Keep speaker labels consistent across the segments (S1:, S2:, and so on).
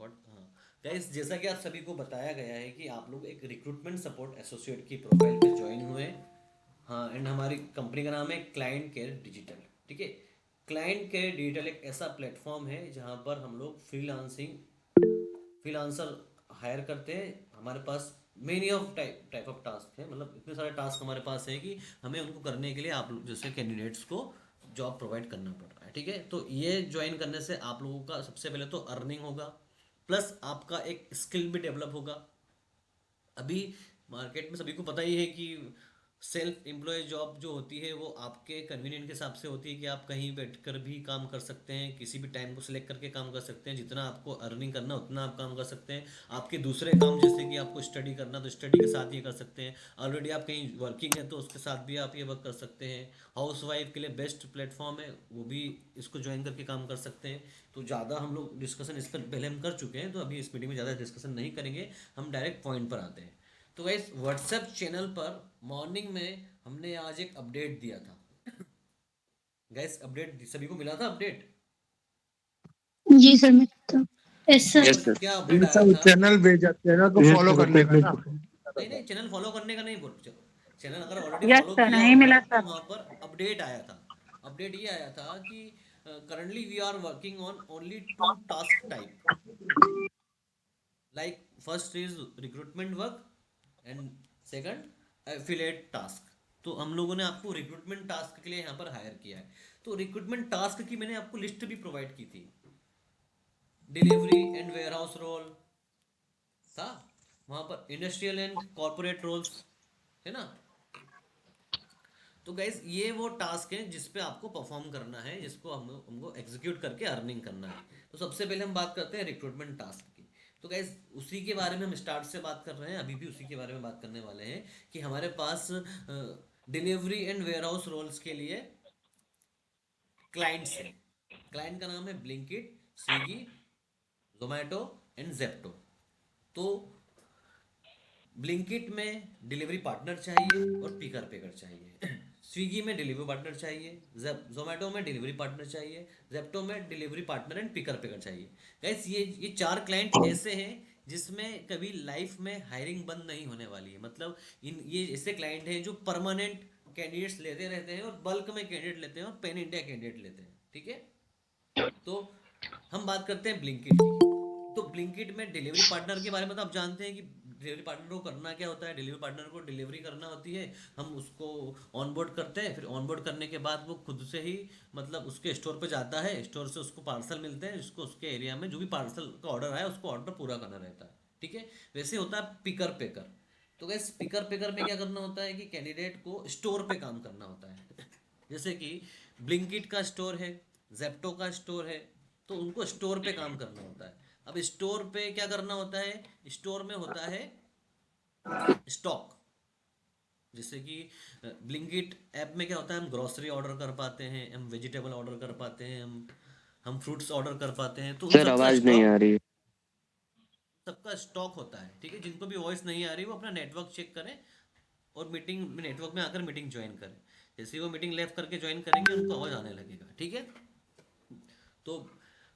S1: बहुत हाँ गाइस, जैसा कि आप सभी को बताया गया है कि आप लोग एक रिक्रूटमेंट सपोर्ट एसोसिएट की प्रोफाइल पे ज्वाइन हुए। हाँ, एंड हमारी कंपनी का नाम है क्लाइंट केयर डिजिटल। ठीक है, क्लाइंट केयर डिजिटल एक ऐसा प्लेटफॉर्म है जहाँ पर हम लोग फ्रीलांसर हायर करते हैं। हमारे पास many of type of task है, मतलब इतने सारे टास्क हमारे पास है कि हमें उनको करने के लिए आप लोग जैसे कैंडिडेट्स को जॉब प्रोवाइड करना पड़ रहा है। ठीक है, तो ये ज्वाइन करने से आप लोगों का सबसे पहले तो अर्निंग होगा, प्लस आपका एक स्किल भी डेवलप होगा। अभी मार्केट में सभी को पता ही है कि सेल्फ एम्प्लॉय जॉब जो होती है वो आपके कन्वीनियंट के हिसाब से होती है कि आप कहीं बैठकर भी काम कर सकते हैं, किसी भी टाइम को सिलेक्ट करके काम कर सकते हैं, जितना आपको अर्निंग करना उतना आप काम कर सकते हैं। आपके दूसरे काम जैसे कि आपको स्टडी करना तो स्टडी के साथ ये कर सकते हैं, ऑलरेडी आप कहीं वर्किंग है तो उसके साथ भी आप ये वर्क कर सकते हैं। हाउस वाइफ के लिए बेस्ट प्लेटफॉर्म है, वो भी इसको ज्वाइन करके काम कर सकते हैं। तो ज़्यादा हम लोग डिस्कशन इस पर पहले हम कर चुके हैं, तो अभी इस मीटिंग में ज़्यादा डिस्कशन नहीं करेंगे, हम डायरेक्ट पॉइंट पर आते हैं। तो गाइस, व्हाट्सएप चैनल पर मॉर्निंग में हमने आज एक अपडेट दिया था। गाइस, अपडेट सभी को मिला था अपडेट।
S2: जी सर, मैं तो
S1: वहां
S2: यस
S1: पर
S3: यस सर।
S1: क्या अपडेट आया
S4: सब
S1: था?
S4: चैनल भेजा, चैनल को फॉलो करने का ना।
S1: नहीं नहीं, चैनल फॉलो करने का नहीं बोल, चैनल अगर ऑलरेडी
S2: यस
S1: फॉलो
S2: सर,
S1: किया
S2: नहीं
S1: होगा
S2: मिला
S1: तो
S2: सर।
S1: वहां पर अपडेट आया था। अपडेट ये आया था कि currently we are working on only two task type, like first is recruitment work and second affiliate task. तो हम लोगों ने आपको रिक्रूटमेंट टास्क के लिए यहाँ पर हायर किया है। तो रिक्रूटमेंट टास्क की मैंने आपको लिस्ट भी प्रोवाइड की थी। डिलीवरी एंड वेयरहाउस रोल था, वहां पर इंडस्ट्रियल एंड कॉर्पोरेट रोल्स है ना। तो गाइज, ये वो टास्क है जिस पे आपको परफॉर्म करना है, जिसको हमको एग्जीक्यूट करके अर्निंग करना है। तो सबसे पहले हम बात करते हैं रिक्रूटमेंट टास्क की। तो गाइज, उसी के बारे में हम स्टार्ट से बात कर रहे हैं, अभी भी उसी के बारे में बात करने वाले हैं कि हमारे पास डिलीवरी एंड वेयरहाउस रोल्स के लिए क्लाइंट्स हैं। क्लाइंट का नाम है Blinkit, Swiggy, Zomato and Zepto. तो ब्लिंकिट में डिलीवरी पार्टनर चाहिए और पिकर पेकर चाहिए। स्विगी में डिलीवरी पार्टनर चाहिए, जोमेटो में डिलीवरी पार्टनर चाहिए, जेप्टो में delivery partner and picker picker चाहिए। गाइस, ये चार क्लाइंट ऐसे हैं जिसमें कभी लाइफ में हायरिंग बंद नहीं होने वाली है। मतलब ये ऐसे क्लाइंट हैं जो परमानेंट कैंडिडेट्स लेते रहते हैं और बल्क में कैंडिडेट लेते हैं और पैन इंडिया कैंडिडेट लेते हैं। ठीक है, तो हम बात करते हैं ब्लिंकिट की। तो ब्लिंकिट में डिलीवरी पार्टनर के बारे में तो आप जानते हैं कि डिलीवरी पार्टनर को करना क्या होता है। डिलीवरी पार्टनर को डिलीवरी करना होती है, हम उसको ऑनबोर्ड करते हैं, फिर ऑनबोर्ड करने के बाद वो खुद से ही मतलब उसके स्टोर पे जाता है, स्टोर से उसको पार्सल मिलते हैं, जिसको उसके एरिया में जो भी पार्सल का ऑर्डर आया उसको ऑर्डर पूरा करना रहता है। ठीक है, वैसे होता है पिकर पेकर। तो गैस, पिकर पेकर में क्या करना होता है कि कैंडिडेट को स्टोर पे काम करना होता है। जैसे कि ब्लिंकिट का स्टोर है, जेप्टो का स्टोर है, तो उनको स्टोर पे काम करना होता है। अब स्टोर पे क्या करना होता है, स्टोर में होता है स्टॉक। जैसे कि ब्लिंकिट ऐप में क्या होता है, हम ग्रोसरी ऑर्डर कर पाते हैं, हम वेजिटेबल ऑर्डर कर पाते हैं, हम फ्रूट्स ऑर्डर कर पाते हैं। तो उन
S3: सर
S1: सबका
S3: आवाज नहीं
S1: स्टॉक
S3: आ रही।
S1: सबका स्टॉक होता है। ठीक है, जिनको भी वॉइस नहीं आ रही वो अपना नेटवर्क चेक करें और मीटिंग में नेटवर्क में आकर मीटिंग ज्वाइन करें। जैसे ही वो मीटिंग लेफ्ट करके ज्वाइन करेंगे उनको आवाज़ आने लगेगा। ठीक है, तो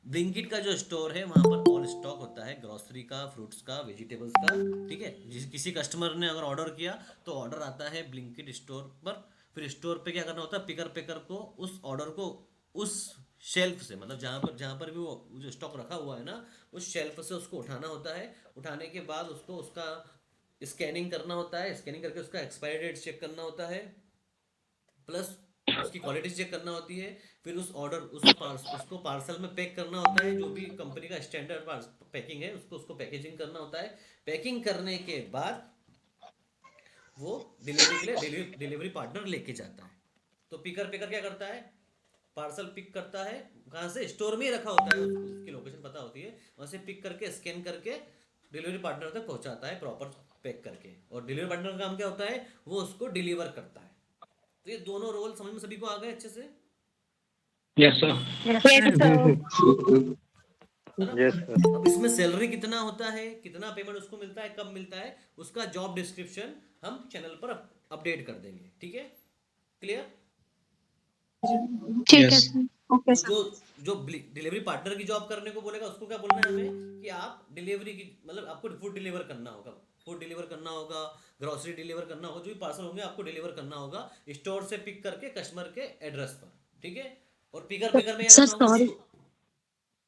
S1: ब्लिंकिट का जो स्टोर है वहां पर ऑल स्टॉक होता है, ग्रोसरी का, फ्रूट्स का, वेजिटेबल्स का। ठीक है, किसी कस्टमर ने अगर ऑर्डर किया तो ऑर्डर आता है ब्लिंकिट स्टोर पर। फिर स्टोर पे क्या करना होता है, पिकर पेकर को उस ऑर्डर को उस शेल्फ से, मतलब जहाँ पर भी वो जो स्टॉक रखा हुआ है ना, उस शेल्फ से उसको उठाना होता है। उठाने के बाद उसको उसका स्कैनिंग करना होता है, स्कैनिंग करके उसका एक्सपायरी डेट चेक करना होता है, प्लस उसकी क्वालिटी चेक करना होती है। फिर उस ऑर्डर उसको पार्सल में पैक करना होता है, जो भी कंपनी का स्टैंडर्ड पैकिंग है उसको उसको पैकेजिंग करना होता है। पैकिंग करने के बाद वो डिलीवरी के लिए डिलीवरी पार्टनर लेके जाता है। तो पिकर पिकर क्या करता है, पार्सल पिक करता है, कहाँ से, स्टोर में ही रखा होता है, उसको उसकी लोकेशन पता होती है, वहाँ से पिक करके स्कैन करके डिलीवरी पार्टनर तक पहुँचाता है प्रॉपर पैक करके। और डिलीवरी पार्टनर का काम क्या होता है, वो उसको डिलीवर करता है। तो ये दोनों रोल समझ में सभी को आ गए अच्छे से,
S4: यस सर।
S2: Yes sir.
S1: है ना।
S3: Yes sir.
S1: अब इसमें सैलरी कितना होता है, कितना पेमेंट उसको मिलता है, कब मिलता है, उसका जॉब डिस्क्रिप्शन हम चैनल पर अपडेट कर देंगे। ठीक है, क्लियर।
S2: ठीक है
S4: यस।
S2: सर। ओके
S1: तो जो
S2: सर।
S1: जो डिलीवरी पार्टनर की जॉब करने को बोलेगा उसको क्या बोलना है हमें कि आप डिलीवरी की मतलब आपको फूड डिलीवर करना होगा, फूड डिलीवर करना होगा, ग्रोसरी डिलीवर करना होगा, जो भी पार्सल होंगे आपको डिलीवर करना होगा स्टोर से पिक करके कस्टमर के एड्रेस पर, ठीक है। और पिकर पिकर में क्या
S2: सर
S1: करना होगा
S2: सॉरी,
S1: उसको।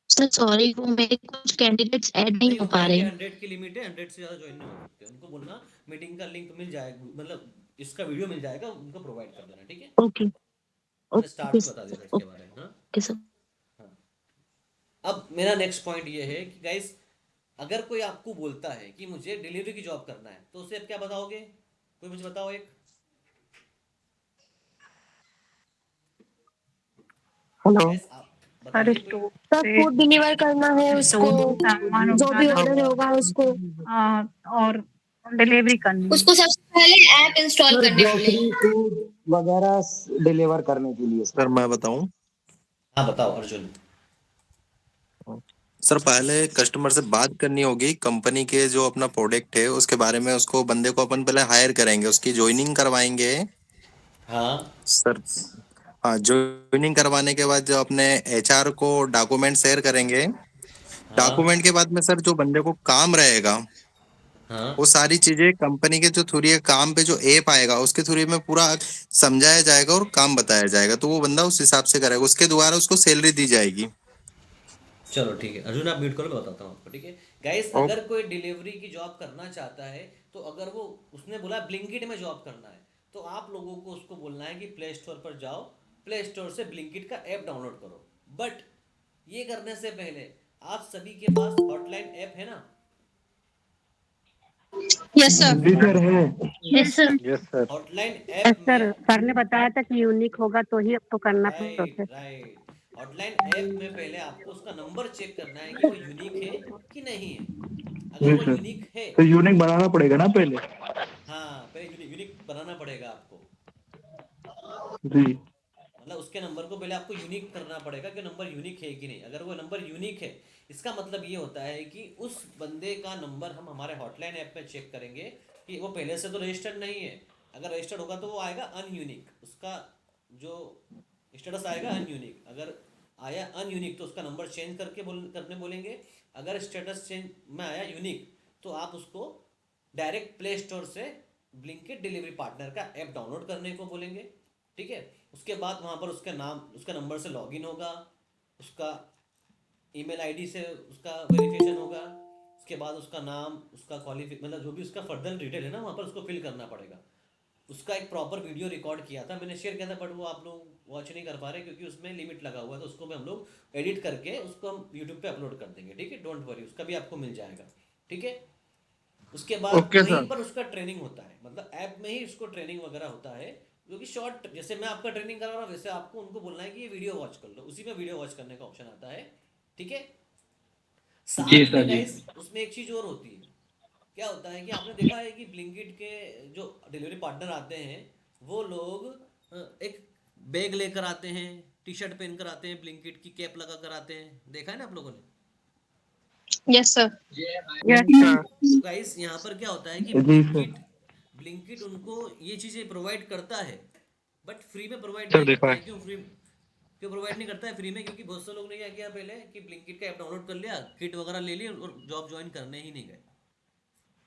S2: सर सॉरी, वो मेरे कुछ कैंडिडेट्स ऐड नहीं
S1: नहीं
S2: हो
S1: होता
S2: पा
S1: है
S2: रहे
S1: कि
S2: हैं।
S1: 100 की लिमिट है, 100 से ज़्यादा ज्वाइन नहीं हो सकते, उनको बोलना मीटिंग का लिंक मिल जाएगा, मतलब इसका वीडियो मिल जाएगा, उनको प्रोवाइड कर देना, ठीक है।
S2: ओके।
S1: मैंने स्टार्ट
S2: ओके
S1: में बता दिया था इसके बारे में, हाँ।
S2: Okay sir.
S1: हाँ। अब मेरा नेक्स्ट पॉइंट ये है कि गाइस, अगर कोई आपको बोलता है कि मुझे डिलीवरी की जॉब करना है तो उसे आप क्या बताओगे, कोई मुझे बताओ एक।
S3: हेलो।
S1: गाइस आप
S5: हर
S1: बताइए कोई।
S5: स्टोर
S2: सर
S5: से
S2: फूड डिलीवर करना है उसको,
S5: जो भी सामान
S2: जो
S5: होता
S2: भी
S5: है
S2: ऑर्डर होगा उसको।
S5: और डिलीवरी करनी है।
S2: उसको सबसे पहले ऐप इंस्टॉल
S3: सर
S2: करने
S3: ग्रोसरी
S2: पड़ेंगे।
S3: फूड वगैरह डिलीवर करने के लिए सर मैं बताऊं।
S1: हाँ बताओ अर्जुन।
S3: सर पहले कस्टमर से बात करनी होगी, कंपनी के जो अपना प्रोडक्ट है उसके बारे में, उसको बंदे को अपन पहले हायर करेंगे, उसकी ज्वाइनिंग करवाएंगे
S1: हाँ
S3: सर। हाँ, ज्वाइनिंग करवाने के बाद जो अपने एचआर को डॉक्यूमेंट शेयर करेंगे।
S1: हाँ
S3: डॉक्यूमेंट के बाद में सर जो बंदे को काम रहेगा
S1: हाँ।
S3: वो सारी चीजें कंपनी के जो थ्रू ये काम पे जो ऐप आएगा उसके थ्रू में पूरा समझाया जाएगा और काम बताया जाएगा, तो वो बंदा उस हिसाब से करेगा, उसके द्वारा उसको सैलरी दी जाएगी।
S1: चलो ठीक है अर्जुन, आप म्यूट करो, मैं बताता हूँ आपको, ठीक है। गाइस
S3: ओ,
S1: अगर कोई डिलीवरी की जॉब करना चाहता है तो अगर वो उसने बोला ब्लिंकिट में जॉब करना है तो आप लोगों को उसको बोलना है कि प्ले स्टोर पर जाओ, प्ले स्टोर से ब्लिंकिट का ऐप डाउनलोड करो। बट ये करने से पहले आप सभी के पास हॉटलाइन ऐप है ना।
S2: Yes sir.
S4: जी सर है।
S2: Yes sir.
S3: Yes sir.
S1: Hotline
S5: yes
S1: app
S5: sir,
S1: में
S5: सर ने बताया था कि यूनिक होगा तो ही आपको करना
S1: right
S5: process.
S1: Right, hotline app में पहले आपको उसका नंबर चेक करना है कि वो यूनिक है कि नहीं है। अगर
S4: जी
S1: वो
S4: सर,
S1: यूनिक है,
S4: तो यूनिक बनाना पड़ेगा ना पहले।
S1: हाँ पहले यूनिक यूनिक बनाना पड़ेगा आपको,
S4: जी।
S1: मतलब उसके नंबर को पहले आपको यूनिक करना पड़ेगा कि नंबर यूनिक है कि नहीं। अगर वो नंबर यूनिक है इसका मतलब ये होता है कि उस बंदे का नंबर हम हमारे हॉटलाइन ऐप में चेक करेंगे कि वो पहले से तो रजिस्टर्ड नहीं है। अगर रजिस्टर्ड होगा तो वो आएगा अनयूनिक, उसका जो स्टेटस आएगा अनयूनिक। अगर आया अनयूनिक तो उसका नंबर चेंज करके करने बोलेंगे। अगर स्टेटस चेंज में आया यूनिक तो आप उसको डायरेक्ट प्ले स्टोर से ब्लिंकिट डिलीवरी पार्टनर का ऐप डाउनलोड करने को बोलेंगे, ठीक है। उसके बाद वहाँ पर उसका नाम उसका नंबर से लॉगिन होगा, उसका ईमेल आईडी से उसका वेरिफिकेशन होगा। उसके बाद उसका नाम, उसका क्वालिफिक मतलब जो भी उसका फर्दर डिटेल है ना वहाँ पर उसको फिल करना पड़ेगा। उसका एक प्रॉपर वीडियो रिकॉर्ड किया था, मैंने शेयर किया था, बट वो आप लोग वॉच नहीं कर पा रहे क्योंकि उसमें लिमिट लगा हुआ है, तो उसको भी हम लोग एडिट करके उसको हम यूट्यूब पे अपलोड कर देंगे, ठीक है। डोंट वरी, उसका भी आपको मिल जाएगा, ठीक है। उसके बाद
S4: ओके
S1: वहीं
S4: सर।
S1: पर उसका ट्रेनिंग होता है, मतलब ऐप में ही उसको ट्रेनिंग वगैरह होता है, जो कि शॉर्ट, जैसे मैं आपका ट्रेनिंग करा रहा हूँ वैसे आपको उनको बोलना है कि ये वीडियो वॉच कर लो, उसी में वीडियो वॉच करने का ऑप्शन आता है, ठीक है।
S4: जी
S1: साथ
S4: सर
S1: में
S4: जी।
S1: गाइस उसमें एक चीज़ और होती है। क्या होता है कि आपने देखा है कि ब्लिंकिट के जो डिलीवरी पार्टनर आते हैं वो लोग एक बैग लेकर आते हैं, टी शर्ट पहन कर आते हैं, ब्लिंकिट की कैप लगा कर आते हैं, देखा है ना आप लोगों ने।
S2: Yes sir.
S5: Yes sir.
S1: तो गाइस यहाँ पर क्या होता है कि
S4: जी सर।
S1: ब्लिंकिट ब्लिंकिट उनको ये चीज़ें प्रोवाइड करता है, बट फ्री में प्रोवाइड
S4: सर
S1: नहीं
S4: देखा
S1: करता है।
S4: है।
S1: क्यों प्रोवाइड नहीं करता है फ्री में? क्योंकि बहुत से लोग ने क्या किया पहले कि ब्लिंकिट का ऐप डाउनलोड कर लिया, किट वगैरह ले ली और जॉब ज्वाइन करने ही नहीं गए,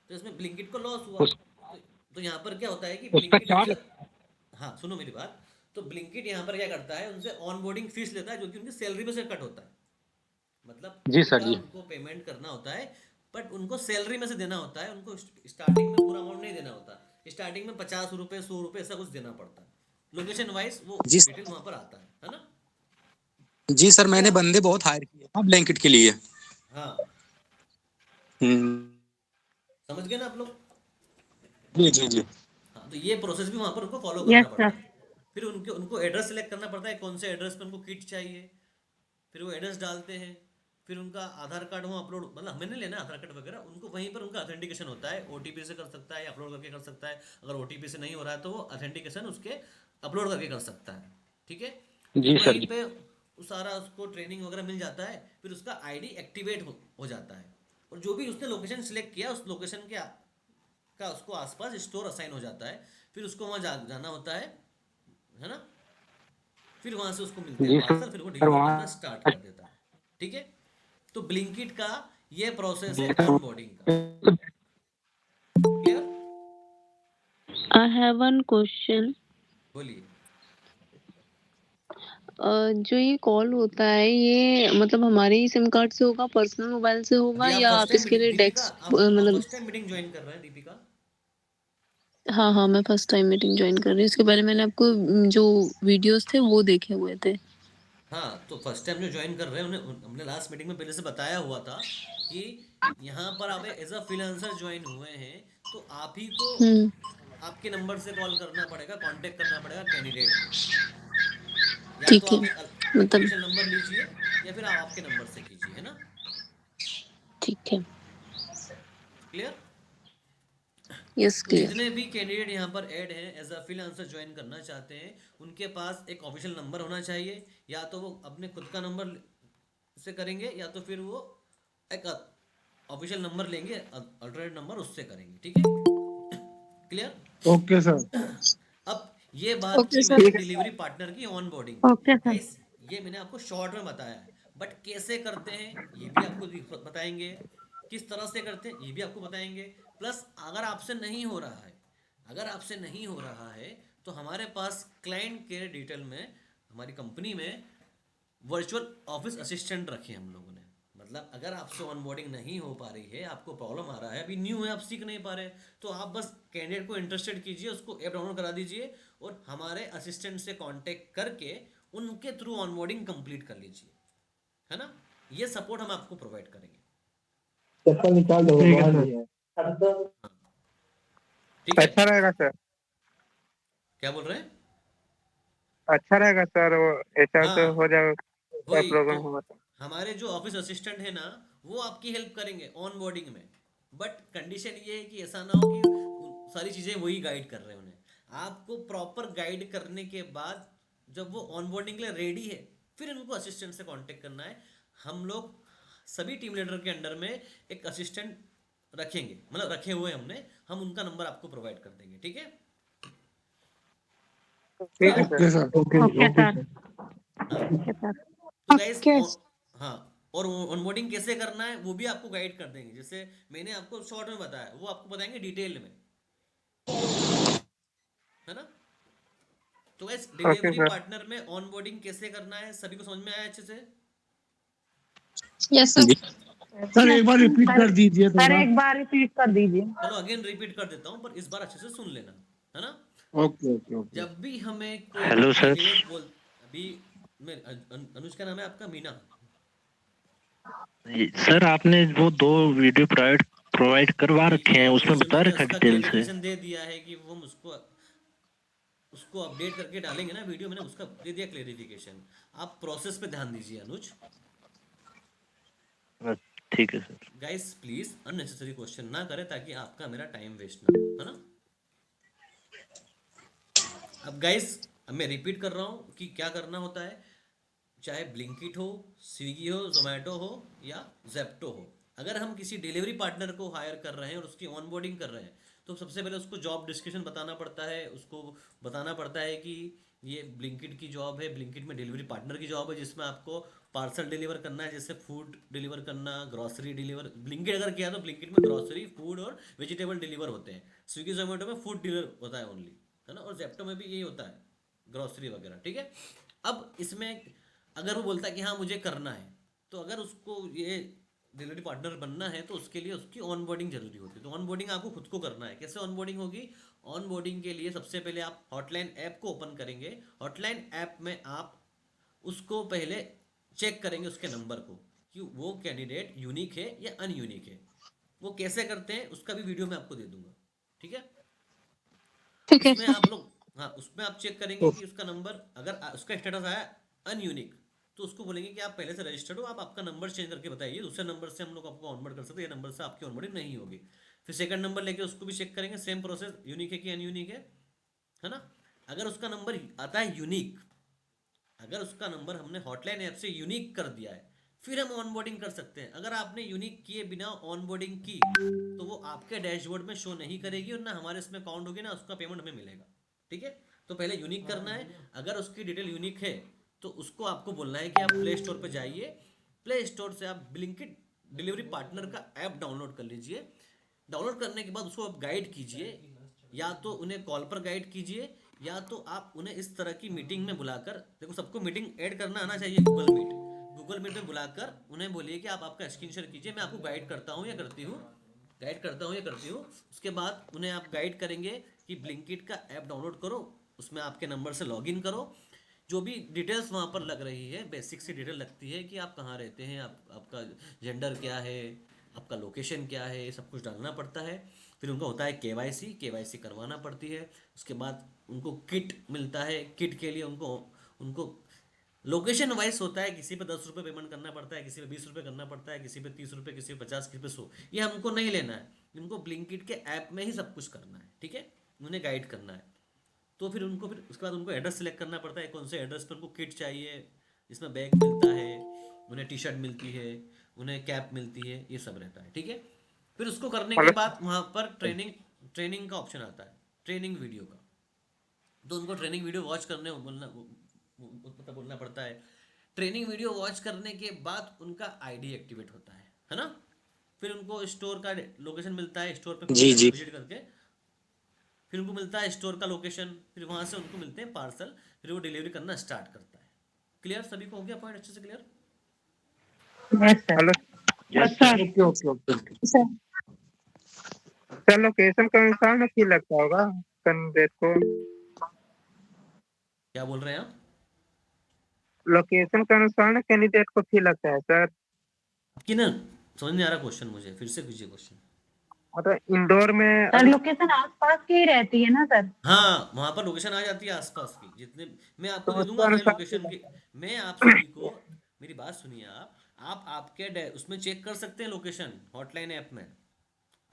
S1: तो इसमें ब्लिंकिट को लॉस हुआ।
S4: उस
S1: तो यहाँ पर क्या होता है कि
S4: उसका
S1: ब्लिंकिट
S4: चार्ज।
S1: उनसे, हाँ सुनो मेरी बात, तो ब्लिंकिट यहाँ पर क्या करता है, उनसे ऑनबोर्डिंग फीस लेता है जो कि उनकी सैलरी में से कट होता है। मतलब
S4: जी
S1: किट
S4: सर
S1: का
S4: जी।
S1: उनको पेमेंट करना होता है, बट उनको सैलरी में से देना होता है, उनको स्टार्टिंग में पूरा अमाउंट नहीं देना होता। स्टार्टिंग में 50 रुपये 100 रुपये ऐसा कुछ देना पड़ता है, लोकेशन वाइज वो
S3: जी
S1: डिटेल वहाँ पर आता है ना।
S3: जी सर,
S1: क्या,
S3: मैंने बंदे बहुत हायर किए हाँ ब्लैंकेट के लिए।
S1: हाँ
S3: हम्म।
S1: समझ गए ना आप लोग।
S3: जी जी जी।
S1: हाँ तो ये प्रोसेस भी वहाँ पर उनको फॉलो
S5: यस
S1: करना
S5: सर।
S1: पड़ता है। फिर उनके उनको एड्रेस सेलेक्ट करना पड़ता है, कौन से एड्रेस पर उनको किट चाहिए, फिर वो एड्रेस डालते हैं। फिर उनका आधार कार्ड वहाँ अपलोड, मतलब हमें नहीं लेना आधार कार्ड वगैरह, उनको वहीं पर उनका ऑथेंटिकेशन होता है, ओटीपी से कर सकता है, अपलोड करके कर सकता है। अगर ओटीपी से नहीं हो रहा है तो वो ऑथेंटिकेशन उसके अपलोड करके कर सकता है, ठीक है। फिर
S4: जी सर
S1: वहीं
S4: जी।
S1: पे सारा उसको ट्रेनिंग वगैरह मिल जाता है, फिर उसका आईडी एक्टिवेट हो जाता है। और जो भी उसने लोकेशन सिलेक्ट किया उस लोकेशन के का उसको आसपास स्टोर असाइन हो जाता है। फिर उसको वहाँ जाना होता है ना। फिर वहां से उसको मिलते हैं
S4: जी
S1: पार्सल, फिर वो
S4: सर
S1: डिलीवर
S4: वहाँ
S1: करना स्टार्ट कर देता है। ठीक है, तो ब्लिंकिट का ये प्रोसेस
S4: जी
S1: है
S4: सर
S1: ऑनबोर्डिंग का। Clear?
S2: I have one question.
S1: बोलिए।
S2: जो ये कॉल होता है ये मतलब हमारे ही सिम कार्ड से होगा, पर्सनल मोबाइल से होगा,
S1: अभी आप
S2: या
S1: फर्स्ट
S2: आप
S1: टाइम
S2: इसके लिए
S1: दीपिका,
S2: डेस्क
S1: आप
S2: मतलब?
S1: फर्स्ट टाइम मीटिंग ज्वाइन कर रहे हैं दीपिका?
S2: हाँ हाँ, मैं फर्स्ट टाइम मीटिंग ज्वाइन कर रही हूँ। इसके पहले मैंने आपको जो वीडियोस थे वो देखे हुए थे।
S1: हाँ, तो फर्स्ट टाइम जो ज्वाइन कर रहे हैं उन्हें हमने लास्ट मीटिंग में पहले से बताया हुआ था कि यहाँ पर आप एज अ फ्रीलांसर ज्वाइन हुए हैं, तो आप ही को
S2: हम्म।
S1: आपके नंबर से कॉल करना पड़ेगा, कांटेक्ट करना पड़ेगा कैंडिडेट को। या तो
S2: ठीक है,
S1: आप एक
S2: मतलब
S1: ऑफिशियल नंबर लीजिए या फिर आप आपके नंबर से कीजिए, है ना?
S2: ठीक है।
S1: क्लियर?
S2: यस,
S1: तो
S2: क्लियर।
S1: जितने भी कैंडिडेट यहाँ पर ऐड हैं एज अ फ्रीलांसर ज्वाइन करना चाहते हैं, उनके पास एक ऑफिशियल नंबर होना चाहिए। या तो वो अपने खुद का नंबर से करेंगे या तो फिर वो एक ऑफिशियल नंबर लेंगे, अल्टरनेट नंबर उससे करेंगे। ठीक है? क्लियर?
S4: Okay sir.
S1: अब ये बात
S2: ओके
S1: की
S2: सर।
S1: मैंने डिलीवरी पार्टनर की ऑन बोर्डिंग की।
S5: Okay sir.
S1: गाइस, ये मैंने आपको शॉर्ट में बताया है, बट कैसे करते हैं ये भी आपको बताएंगे, किस तरह से करते हैं ये भी आपको बताएंगे। प्लस अगर आपसे नहीं हो रहा है, अगर आपसे नहीं हो रहा है, तो हमारे पास क्लाइंट केयर डिटेल में, हमारी कंपनी में वर्चुअल ऑफिस असिस्टेंट रखे हम लोगों ने। मतलब अगर आपसे ऑनबोर्डिंग नहीं हो पा रही है, आपको प्रॉब्लम आ रहा है, अभी न्यू है, आप सीख नहीं पा रहे, तो आप बस कैंडिडेट को इंटरेस्टेड कीजिए, उसको ऐप डाउनलोड करा दीजिए और हमारे असिस्टेंट से कांटेक्ट करके उनके थ्रू ऑनबोर्डिंग कंप्लीट कर लीजिए, है ना? ये सपोर्ट हम आपको प्रोवाइड करेंगे।
S4: चप्पल निकाल दो, ठीक है सर।
S1: हाँ, ठीक है।
S4: अच्छा रहेगा सर।
S1: क्या बोल रहे हैं?
S4: अच्छा रहेगा सर, वो ऐसा तो
S1: हाँ,
S4: हो जाएगा, क्या
S1: वही तो।
S4: प्रॉब्लम होगा तो।
S1: हमारे जो ऑफिस असिस्टेंट है ना, वो आपकी हेल्प करेंगे ऑन बोर्डिंग में। बट कंडीशन ये है कि ऐसा ना हो कि सारी चीज़ें वही गाइड कर रहे हैं उन्हें। आपको प्रॉपर गाइड करने के बाद जब वो ऑन बोर्डिंग के लिए रेडी है, फिर उनको असिस्टेंट से कांटेक्ट करना है। हम लोग सभी टीम लीडर के अंडर में एक असिस्टेंट रखेंगे, मतलब रखे हुए हमने, हम उनका नंबर आपको प्रोवाइड कर देंगे। ठीक है?
S4: ठीक है
S1: clear?
S4: Okay sir. Okay
S5: okay
S4: okay
S5: sir.
S4: Sir.
S1: हाँ,
S5: ओके सर।
S1: तो गाइस,
S5: ओके।
S1: हाँ, और ऑनबोर्डिंग कैसे करना है वो भी आपको गाइड कर देंगे। जैसे मैंने आपको शॉर्ट में बताया, वो आपको बताएंगे डिटेल में, है ना? तो guys,
S4: okay
S1: delivery
S4: sir.
S1: Partner में ऑनबोर्डिंग कैसे करना है सभी को समझ में आया अच्छे से?
S2: Yes sir.
S4: सर एक बार रिपीट
S5: सर,
S4: कर दीजिए
S5: सर
S4: थोड़ा।
S5: एक बार रिपीट कर दीजिए।
S1: चलो अगेन रिपीट कर देता हूँ, पर इस बार अच्छे से सुन लेना, है ना?
S4: Okay okay okay.
S1: जब भी हमें कोई
S6: हेलो सर।
S1: कैंडिडेट बोल, अभी मैं अनुज का नाम है आपका, मीना?
S6: सर आपने वो 2 वीडियो प्रोवाइड करवा
S1: जी
S6: रखे
S1: जी,
S6: हैं, उसमें
S1: अनुज,
S6: बता
S1: मैंने
S6: रखा
S1: उसका
S6: डिटेल से।
S1: क्लेरिफिकेशन दे दिया है कि वो मुझको उसको अपडेट करके डालेंगे ना वीडियो, मैंने उसका दे दिया क्लेरिफिकेशन। आप प्रोसेस पे ध्यान दीजिए अनुज।
S6: बस, ठीक है sir.
S1: Guys please unnecessary question ना करें ताकि आपका मेरा टाइम वेस्ट ना हो, है ना? अब गाइस, अब मैं रिपीट कर रहा हूँ कि क्या करना होता है। चाहे ब्लिंकिट हो, स्विगी हो, जोमेटो हो या जेप्टो हो, अगर हम किसी डिलीवरी पार्टनर को हायर कर रहे हैं और उसकी ऑनबोर्डिंग कर रहे हैं, तो सबसे पहले उसको जॉब डिस्क्रिप्शन बताना पड़ता है। उसको बताना पड़ता है कि ये ब्लिंकिट की जॉब है, ब्लिंकिट में डिलीवरी पार्टनर की जॉब है, जिसमें आपको पार्सल डिलीवर करना है, जैसे फूड डिलीवर करना, ग्रॉसरी डिलीवर। ब्लिंकिट अगर किया तो ब्लिंकिट में ग्रॉसरी, फूड और वेजिटेबल डिलीवर होते हैं। स्विगी जोमेटो में फूड डिलीवर होता है ओनली, है ना? और जेप्टो में भी यही होता है, ग्रॉसरी वगैरह। ठीक है? अब इसमें अगर वो बोलता है कि हाँ मुझे करना है, तो अगर उसको ये डिलीवरी पार्टनर बनना है तो उसके लिए उसकी ऑनबोर्डिंग जरूरी होती है। तो ऑनबोर्डिंग आपको खुद को करना है। कैसे ऑनबोर्डिंग होगी? ऑनबोर्डिंग के लिए सबसे पहले आप हॉटलाइन ऐप को ओपन करेंगे। हॉटलाइन ऐप में आप उसको पहले चेक करेंगे उसके नंबर को कि वो कैंडिडेट यूनिक है या अनयूनिक है। वो कैसे करते हैं उसका भी वीडियो मैं आपको दे दूंगा। ठीक है?
S2: ठीक है
S1: उसमें
S2: सर।
S1: आप लोग, हाँ, उसमें आप चेक करेंगे कि उसका नंबर, अगर उसका स्टेटस आया अनयूनिक, तो उसको बोलेंगे कि आप पहले से रजिस्टर्ड हो, आप आपका नंबर चेंज करके बताइए, दूसरे नंबर से हम लोग आपको ऑनबोर्ड कर सकते हैं, ये नंबर से आपकी ऑनबोर्डिंग नहीं होगी। फिर सेकंड नंबर लेके उसको भी चेक करेंगे, सेम प्रोसेस, यूनिक है कि अनयूनिक है ना? अगर उसका नंबर आता है यूनिक, अगर उसका नंबर हमने हॉटलाइन ऐप से यूनिक कर दिया है, फिर हम ऑनबोर्डिंग कर सकते हैं। अगर आपने यूनिक किए बिना ऑनबोर्डिंग की, तो वो आपके डैशबोर्ड में शो नहीं करेगी और ना हमारे इसमें काउंट होगी, ना उसका पेमेंट हमें मिलेगा। ठीक है? तो पहले यूनिक करना है। अगर उसकी डिटेल यूनिक है तो उसको आपको बोलना है कि आप प्ले स्टोर पे जाइए, प्ले स्टोर से आप ब्लिंकिट डिलीवरी पार्टनर का ऐप डाउनलोड कर लीजिए। डाउनलोड करने के बाद उसको आप गाइड कीजिए, या तो उन्हें कॉल पर गाइड कीजिए, या तो आप उन्हें इस तरह की मीटिंग में बुलाकर, देखो सबको मीटिंग ऐड करना आना चाहिए, गूगल मीट में बुलाकर उन्हें बोलिए कि आप आपका स्क्रीन शेयर कीजिए, मैं आपको गाइड करता हूँ या करती हूँ, उसके बाद उन्हें आप गाइड करेंगे कि ब्लिंकिट का ऐप डाउनलोड करो, उसमें आपके नंबर से लॉगिन करो, जो भी डिटेल्स वहाँ पर लग रही है, बेसिक सी डिटेल लगती है कि आप कहाँ रहते हैं, आपका जेंडर क्या है, आपका लोकेशन क्या है, ये सब कुछ डालना पड़ता है। फिर उनका होता है केवाईसी करवाना पड़ती है। उसके बाद उनको किट मिलता है, किट के लिए उनको उनको लोकेशन वाइज होता है, किसी पे 10 रुपये पेमेंट करना पड़ता है, किसी पे 20 रुपये करना पड़ता है, किसी पे 30 रुपये, किसी पे 50, किसी पे 100। ये हमको नहीं लेना है, इनको ब्लिंकिट के ऐप में ही सब कुछ करना है, ठीक है, उन्हें गाइड करना है। तो फिर उसके बाद उनको एड्रेस सेलेक्ट करना पड़ता है, कौन से एड्रेस पर उनको किट चाहिए, जिसमें बैग मिलता है, उन्हें टी शर्ट मिलती है, उन्हें कैप मिलती है, ये सब रहता है, ठीक है। फिर उसको करने के बाद वहाँ पर ट्रेनिंग का ऑप्शन आता है, ट्रेनिंग वीडियो का। तो उनको ट्रेनिंग वीडियो वॉच करने बोलना पड़ता है। ट्रेनिंग वीडियो वॉच करने के बाद उनका आईडी एक्टिवेट होता है ना। फिर उनको स्टोर का लोकेशन मिलता है, स्टोर पे
S3: जी जी।
S1: विजिट करके फिर उनको मिलता है स्टोर का लोकेशन, फिर वहां से उनको मिलते हैं पार्सल, फिर वो डिलीवरी करना स्टार्ट करता है। क्लियर, सभी को हो गया पॉइंट अच्छे से clear?
S5: Yes sir. Yes sir.
S4: Okay okay okay.
S5: Sir location के अनुसार में की लगता होगा कैंडिडेट को।
S1: क्या बोल रहे हैं आप?
S5: लोकेशन के अनुसार ना कैंडिडेट को फी लगता है सर।
S1: कि ना समझ नहीं आ रहा क्वेश्चन मुझे, फिर से कीजिए क्वेश्चन।
S5: मतलब इंडोर में
S7: सर लोकेशन आसपास की ही रहती है ना सर।
S1: हाँ, वहां पर लोकेशन आ जाती है आसपास की जितने, मैं आपको
S5: तो
S1: दे
S5: उसके
S1: दूंगा सारी
S5: अनुसार फी
S1: लोकेशन की।
S5: लगता है।
S1: मैं आप सभी को, मेरी बात सुनिए, आप आपके उसमें चेक कर सकते हैं लोकेशन, हॉटलाइन ऐप में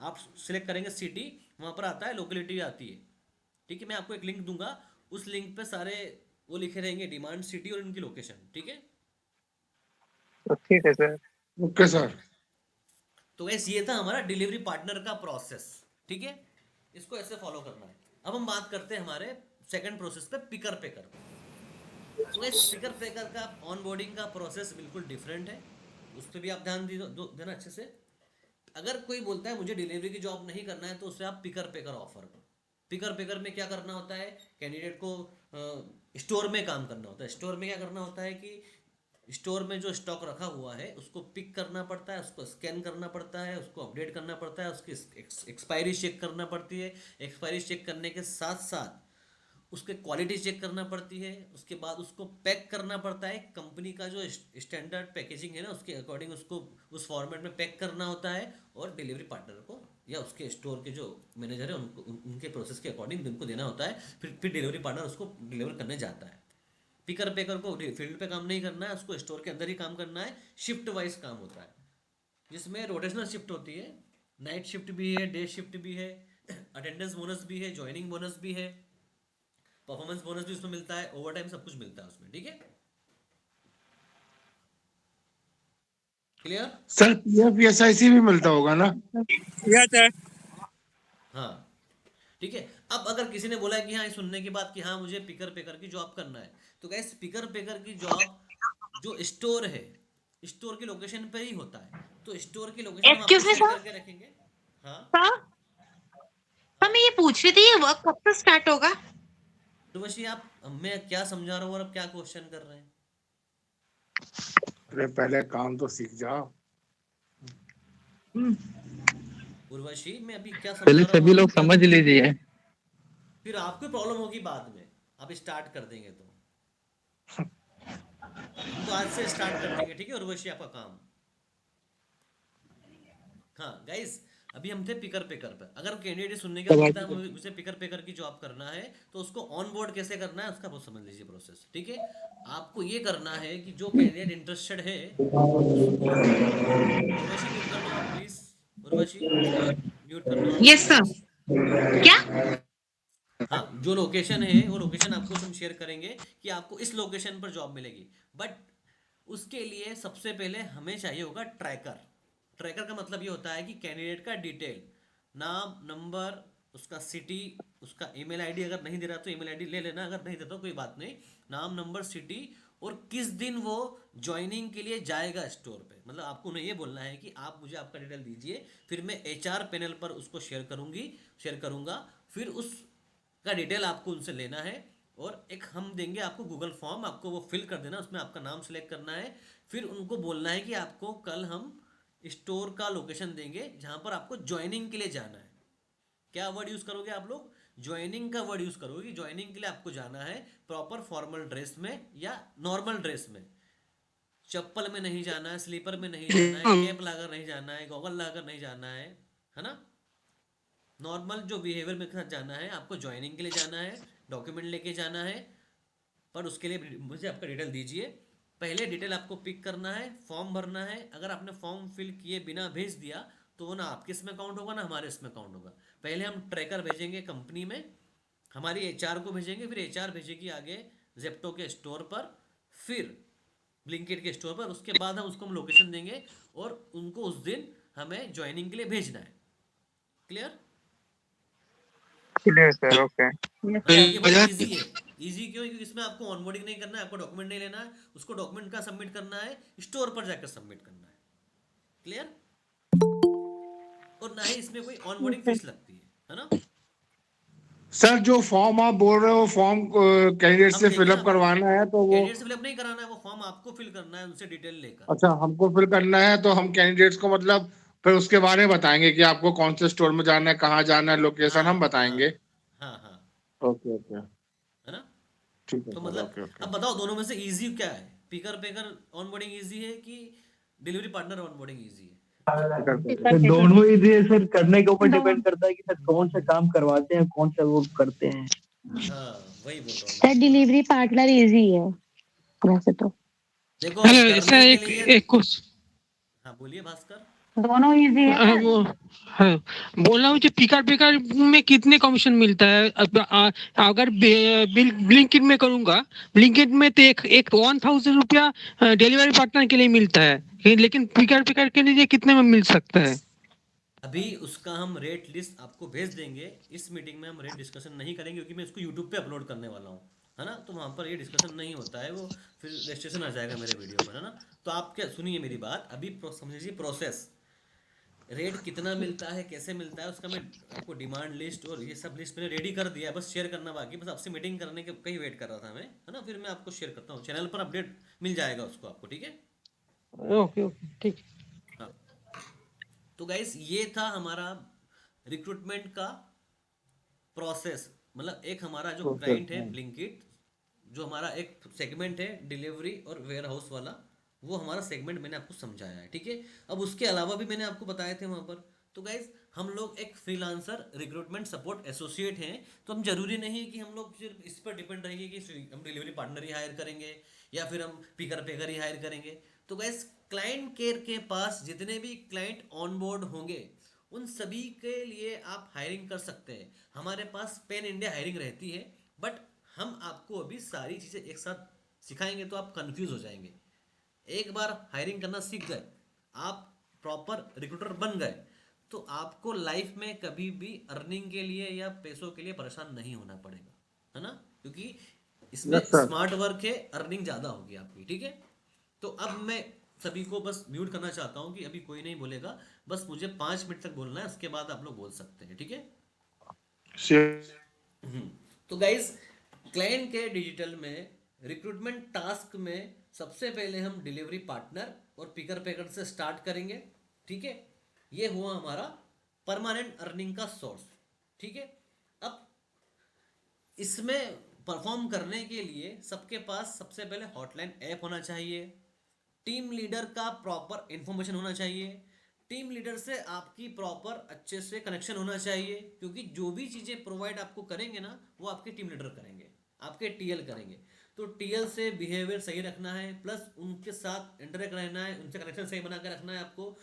S1: आप सिलेक्ट करेंगे सिटी, वहां पर आता है लोकेलिटी आती है, ठीक है। मैं आपको एक लिंक दूंगा, उस लिंक पे सारे वो लिखे रहेंगे, डिमांड सिटी और इनकी लोकेशन, ठीक है।
S5: तो ठीक है सर।
S4: Okay sir.
S1: तो गैस ये था हमारा डिलीवरी पार्टनर का प्रोसेस, ठीक है, इसको ऐसे फॉलो करना है। अब हम बात करते हैं हमारे सेकंड प्रोसेस पे, पिकर पेकर। तो गैस पिकर पेकर का ऑन बोर्डिंग का प्रोसेस बिल्कुल डिफरेंट है, उस पर भी आप ध्यान देना अच्छे से। अगर कोई बोलता है मुझे डिलीवरी की जॉब नहीं करना है, तो उसे आप पिकर पेकर ऑफर करो। पिकर पेकर में क्या करना होता है, कैंडिडेट को स्टोर में काम करना होता है। स्टोर में क्या करना होता है कि स्टोर में जो स्टॉक रखा हुआ है उसको पिक करना पड़ता है, उसको स्कैन करना पड़ता है, उसको अपडेट करना पड़ता है, उसकी एक्सपायरी चेक करना पड़ती है। एक्सपायरी चेक करने के साथ साथ उसके क्वालिटी चेक करना पड़ती है। उसके बाद उसको पैक करना पड़ता है, कंपनी का जो स्टैंडर्ड पैकेजिंग है ना उसके अकॉर्डिंग उसको उस फॉर्मेट में पैक करना होता है, और डिलीवरी पार्टनर को या उसके स्टोर के जो मैनेजर है उनको उनके प्रोसेस के अकॉर्डिंग उनको देना होता है। फिर डिलीवरी पार्टनर उसको डिलीवर करने जाता है। पिकर पेकर को फील्ड पे काम नहीं करना है, उसको स्टोर के अंदर ही काम करना है। शिफ्ट वाइज काम होता है, जिसमें रोटेशनल शिफ्ट होती है, नाइट शिफ्ट भी है, डे शिफ्ट भी है, अटेंडेंस बोनस भी है, ज्वाइनिंग बोनस भी है, परफॉर्मेंस बोनस भी उसमें मिलता है, ओवर टाइम सब कुछ मिलता है उसमें, ठीक है। क्लियर?
S4: सर PFSIC भी मिलता होगा ना?
S5: Yes sir.
S1: हाँ, ठीक है। अब अगर किसी ने बोला है कि हाँ, सुनने के बाद कि हाँ मुझे पिकर पेकर की जॉब करना है, तो गैस पिकर पेकर की जॉब जो स्टोर है, स्टोर की लोकेशन पे ही होता है। तो स्टोर की लोकेशन हम आपको
S7: एक्सक्यूज मी
S1: शेयर
S7: सर।
S1: करके रखेंगे। हाँ
S7: सर
S1: हाँ,
S7: मैं ये पूछ रही थी ये वर्क कब से स्टार्ट होगा।
S1: तो वैसे आप, मैं क्या समझा रहा हूँ और अब क्या क्वेश्चन कर रहे हैं?
S4: अरे पहले काम तो सीख जाओ।
S1: उर्वशी, मैं अभी क्या समझा
S6: पहले
S1: रहा हूँ
S6: सभी
S1: आपको
S6: लोग
S1: क्या,
S6: समझ लीजिए।
S1: फिर आपको प्रॉब्लम होगी बाद में, आप स्टार्ट कर देंगे तो। हम तो आज से स्टार्ट कर देंगे, ठीक है उर्वशी, आपका काम। हाँ गाइस, अभी हम थे पिकर पेकर पर। अगर कैंडिडेट सुनने के बाद बोलता है मुझे पिकर पेकर की जॉब करना है, तो उसको ऑन बोर्ड कैसे करना है उसका बहुत समझ लीजिए प्रोसेस, ठीक है। आपको ये करना है कि जो कैंडिडेट इंटरेस्टेड है उसको, उर्वशी म्यूट कर दो आप प्लीज, उर्वशी म्यूट कर दो आप
S7: यस सर।
S1: प्लीज।
S7: क्या?
S1: हाँ, जो लोकेशन है वो लोकेशन आपको हम शेयर करेंगे कि आपको इस लोकेशन पर जॉब मिलेगी, बट उसके लिए सबसे पहले हमें चाहिए होगा ट्रैकर। ट्रैकर का मतलब ये होता है कि कैंडिडेट का डिटेल, नाम, नंबर, उसका सिटी, उसका ईमेल आईडी अगर नहीं दे रहा तो ईमेल आईडी ले लेना, अगर नहीं देता कोई बात नहीं, नाम नंबर सिटी और किस दिन वो ज्वाइनिंग के लिए जाएगा स्टोर पे, मतलब आपको उन्हें ये बोलना है कि आप मुझे आपका डिटेल दीजिए, फिर मैं एचआर पैनल पर उसको शेयर करूंगा, फिर उसका डिटेल आपको उनसे लेना है और एक हम देंगे आपको गूगल फॉर्म, आपको वो फिल कर देना, उसमें आपका नाम सेलेक्ट करना है, फिर उनको बोलना है कि आपको कल हम स्टोर का लोकेशन देंगे जहां पर आपको ज्वाइनिंग के लिए जाना है। क्या वर्ड यूज करोगे आप लोग? ज्वाइनिंग का वर्ड यूज करोगे कि ज्वाइनिंग के लिए आपको जाना है प्रॉपर फॉर्मल ड्रेस में या नॉर्मल ड्रेस में, चप्पल में नहीं जाना है, स्लीपर में नहीं जाना है, कैप लाकर नहीं जाना है, गॉगल लाकर नहीं जाना है ना, नॉर्मल जो बिहेवियर में साथ जाना है, आपको ज्वाइनिंग के लिए जाना है, डॉक्यूमेंट लेके जाना है, पर उसके लिए मुझे आपका डिटेल दीजिए। पहले डिटेल आपको पिक करना है, फॉर्म भरना है, अगर आपने फॉर्म फिल किए बिना भेज दिया तो वो ना आपके इसमें काउंट होगा ना हमारे इसमें काउंट होगा। पहले हम ट्रैकर भेजेंगे कंपनी में, हमारी एचआर को भेजेंगे, फिर एचआर भेजेगी आगे जेप्टो के स्टोर पर, फिर ब्लिंकिट के स्टोर पर, उसके बाद हम उसको हम लोकेशन देंगे और उनको उस दिन हमें ज्वाइनिंग के लिए भेजना है। क्लियर?
S5: Clear sir, okay.
S1: ये बहुत इजी है। इजी क्यों? क्योंकि इसमें आपको ऑनबोर्डिंग नहीं करना है, आपको डॉक्यूमेंट नहीं लेना है, उसको डॉक्यूमेंट का सबमिट करना है, स्टोर पर जाकर सबमिट करना है। क्लियर? और ना ही इसमें कोई ऑनबोर्डिंग फीस लगती है ना?
S8: सर जो फॉर्म आप बोल रहे हो, फॉर्म कैंडिडेट
S1: हम
S8: से
S1: देंगे ना
S8: फिलअप
S1: आपको,
S8: करवाना है तो वो,
S1: कैंडिडेट से फिलअप नहीं कराना है, वो फॉर्म आपको फिल करना है उनसे डिटेल लेकर।
S8: अच्छा हमको फिल करना है तो हम कैंडिडेट्स को मतलब फिर उसके बारे में बताएंगे कि आपको कौन से स्टोर में जाना है, कहाँ जाना है, लोकेशन हम
S1: हाँ हाँ
S8: बताएंगे।
S1: हाँ हाँ,
S8: ओके ओके,
S1: है ना?
S8: ठीक है
S1: तो
S8: सर,
S1: मतलब
S8: ओके ओके।
S1: अब बताओ दोनों में से इजी क्या है? पिकर पेकर ऑनबोर्डिंग इजी है कि डिलीवरी पार्टनर ऑनबोर्डिंग इजी है?
S4: तो दोनों ही ये सर करने के ऊपर डिपेंड करता है कि सर कौन सा काम करवाते हैं, कौन सा वो करते हैं।
S1: हाँ वही बोल रहा हूँ
S2: सर
S1: मैं।
S2: डिलीवरी पार्टनर इजी है वैसे तो।
S1: देखो
S6: हेलो सर,
S1: करने के
S6: एक
S1: लिए,
S6: एक क्वेश्चन।
S1: हाँ बोलिए भास्कर।
S7: दोनों इजी है सर।
S6: वो हाँ, बोल रहा हूँ कि पिकर पिकर में कितने कमीशन मिलता है? अगर ब्लिंकिट में करूंगा, ब्लिंकिट में तो एक 1000 रुपया डिलीवरी पार्टनर के लिए मिलता है, लेकिन पिकर पिकर के लिए कितने में मिल सकता है?
S1: अभी उसका हम रेट लिस्ट आपको भेज देंगे, इस मीटिंग में हम रेट डिस्कशन नहीं करेंगे क्योंकि मैं इसको यूट्यूब पे अपलोड करने वाला हूँ, है ना, तो वहाँ पर ये डिस्कशन नहीं होता है, वो फिर रजिस्ट्रेशन आ जाएगा मेरे वीडियो पर, है ना। तो आप क्या सुनिए मेरी बात, अभी समझिए प्रोसेस, रेट कितना मिलता है, कैसे मिलता है, उसका मैं आपको डिमांड लिस्ट और ये सब लिस्ट मैंने रेडी कर दिया है, बस शेयर करना बाकी, बस आपसे मीटिंग करने के कहीं वेट कर रहा था मैं, है ना, फिर मैं आपको शेयर करता हूँ, चैनल पर अपडेट मिल जाएगा उसको आपको, ठीक है।
S6: ओके ओके, ठीक।
S1: हाँ, तो गाइस ये था हमारा रिक्रूटमेंट का प्रोसेस, मतलब एक हमारा जो क्लाइंट है ब्लिंकिट, जो हमारा एक सेगमेंट है डिलीवरी और वेयर हाउस वाला, वो हमारा सेगमेंट मैंने आपको समझाया है, ठीक है। अब उसके अलावा भी मैंने आपको बताए थे वहाँ पर, तो गाइज हम लोग एक फ्रीलांसर रिक्रूटमेंट सपोर्ट एसोसिएट हैं, तो हम जरूरी नहीं है कि हम लोग सिर्फ इस पर डिपेंड रहेंगे कि हम डिलीवरी पार्टनर ही हायर करेंगे या फिर हम पिकर पेकर ही हायर करेंगे। तो गाइज क्लाइंट केयर के पास जितने भी क्लाइंट ऑन बोर्ड होंगे उन सभी के लिए आप हायरिंग कर सकते हैं, हमारे पास पैन इंडिया हायरिंग रहती है, बट हम आपको अभी सारी चीज़ें एक साथ सिखाएंगे तो आप कंफ्यूज हो जाएंगे। एक बार हायरिंग करना सीख गए, आप प्रॉपर रिक्रूटर बन गए, तो आपको लाइफ में कभी भी अर्निंग के लिए या पैसों के लिए परेशान नहीं होना पड़ेगा, है ना, क्योंकि इसमें
S8: यस सर।
S1: स्मार्ट वर्क है, अर्निंग ज़्यादा होगी आपकी, ठीक है। तो अब मैं सभी को बस म्यूट करना चाहता हूँ कि अभी कोई नहीं बोलेगा, बस मुझे 5 मिनट तक बोलना है, उसके बाद आप लोग बोल सकते हैं, ठीक है। तो गाइज क्लाइंट के डिजिटल में रिक्रूटमेंट टास्क में सबसे पहले हम डिलीवरी पार्टनर और पिकर पैकर से स्टार्ट करेंगे, ठीक है। ये हुआ हमारा परमानेंट अर्निंग का सोर्स, ठीक है। अब इसमें परफॉर्म करने के लिए सबके पास सबसे पहले हॉटलाइन ऐप होना चाहिए, टीम लीडर का प्रॉपर इंफॉर्मेशन होना चाहिए, टीम लीडर से आपकी प्रॉपर अच्छे से कनेक्शन होना चाहिए, क्योंकि जो भी चीज़ें प्रोवाइड आपको करेंगे ना वो आपके टीम लीडर करेंगे, आपके टीएल करेंगे, तो टीएल से बिहेवियर सही रखना है, प्लस उनके साथ इंटरेक्ट रहना है, उनसे कनेक्शन सही बना कर रखना है आपको।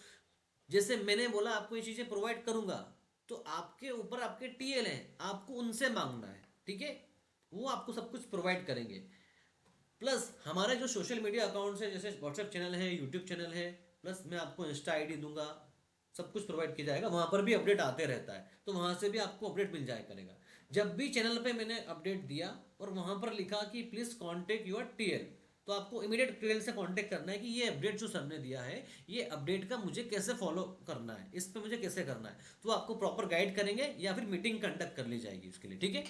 S1: जैसे मैंने बोला आपको ये चीज़ें प्रोवाइड करूंगा, तो आपके ऊपर आपके टीएल हैं, आपको उनसे मांगना है, ठीक है, वो आपको सब कुछ प्रोवाइड करेंगे। प्लस हमारे जो सोशल मीडिया अकाउंट्स है, जैसे व्हाट्सएप चैनल है, यूट्यूब चैनल है, प्लस मैं आपको इंस्टा आईडी दूंगा, सब कुछ प्रोवाइड किया जाएगा, वहाँ पर भी अपडेट आते रहता है, तो वहाँ से भी आपको अपडेट मिल जाया करेगा। जब भी चैनल पे मैंने अपडेट दिया और वहाँ पर लिखा कि प्लीज़ कांटेक्ट योर टीएल, तो आपको इमीडिएट टीएल से कांटेक्ट करना है कि ये अपडेट जो सर ने दिया है, ये अपडेट का मुझे कैसे फॉलो करना है, इस पे मुझे कैसे करना है, तो आपको प्रॉपर गाइड करेंगे या फिर मीटिंग कंडक्ट कर ली जाएगी उसके लिए। ठीक है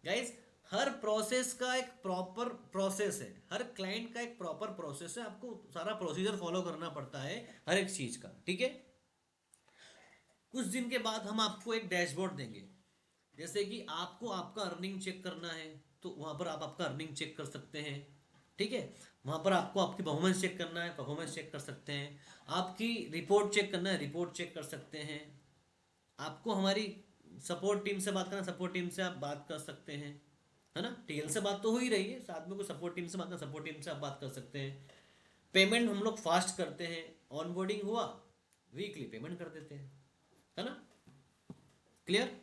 S1: गाइज, हर प्रोसेस का एक प्रॉपर प्रोसेस है, हर क्लाइंट का एक प्रॉपर प्रोसेस है, आपको सारा प्रोसीजर फॉलो करना पड़ता है हर एक चीज़ का। ठीक है, कुछ दिन के बाद हम आपको एक डैशबोर्ड देंगे, जैसे कि आपको आपका अर्निंग चेक करना है तो वहाँ पर आप आपका अर्निंग चेक कर सकते हैं। ठीक है, वहाँ पर आपको आपकी परफॉर्मेंस चेक करना है, परफॉर्मेंस चेक कर सकते हैं, आपकी रिपोर्ट चेक करना है, रिपोर्ट चेक कर सकते हैं, आपको हमारी सपोर्ट टीम से बात करना, सपोर्ट टीम से आप बात कर सकते हैं, है ना। टीएल से बात तो हो ही रही है, साथ में कोई सपोर्ट टीम से बात करना, सपोर्ट टीम से आप बात कर सकते हैं। पेमेंट हम लोग फास्ट करते हैं, ऑनबोर्डिंग हुआ वीकली पेमेंट कर देते हैं, है ना। क्लियर।